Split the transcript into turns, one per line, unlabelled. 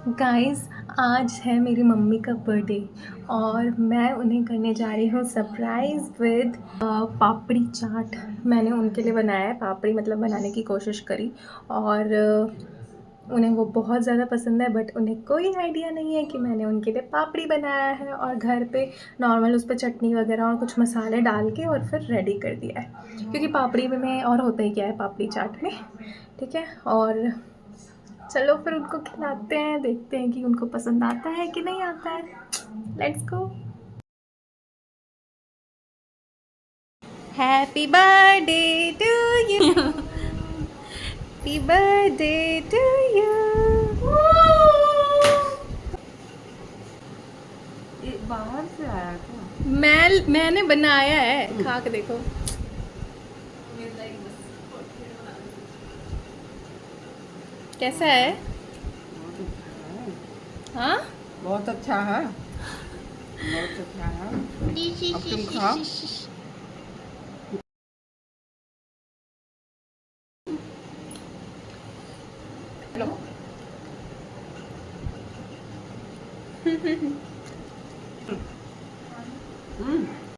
Guys, आज है मेरी मम्मी का बर्थडे और मैं उन्हें करने जा रही हूँ सरप्राइज़ विद पापड़ी चाट। मैंने उनके लिए बनाया है, पापड़ी मतलब बनाने की कोशिश करी और उन्हें वो बहुत ज़्यादा पसंद है, बट उन्हें कोई आइडिया नहीं है कि मैंने उनके लिए पापड़ी बनाया है और घर पे नॉर्मल उस पर चटनी वगैरह और कुछ मसाले डाल के और फिर रेडी कर दिया है, क्योंकि पापड़ी में और होता ही क्या है पापड़ी चाट में। ठीक है, और चलो फिर उनको खिलाते हैं, देखते हैं कि उनको पसंद आता है कि नहीं आता है। Let's go. Happy birthday to you, happy birthday to you.
बाहर से आया क्या?
मैंने बनाया है, खा के देखो। कैसा है? हाँ,
बहुत अच्छा है, बहुत अच्छा है। अब तुम खाओ। लो।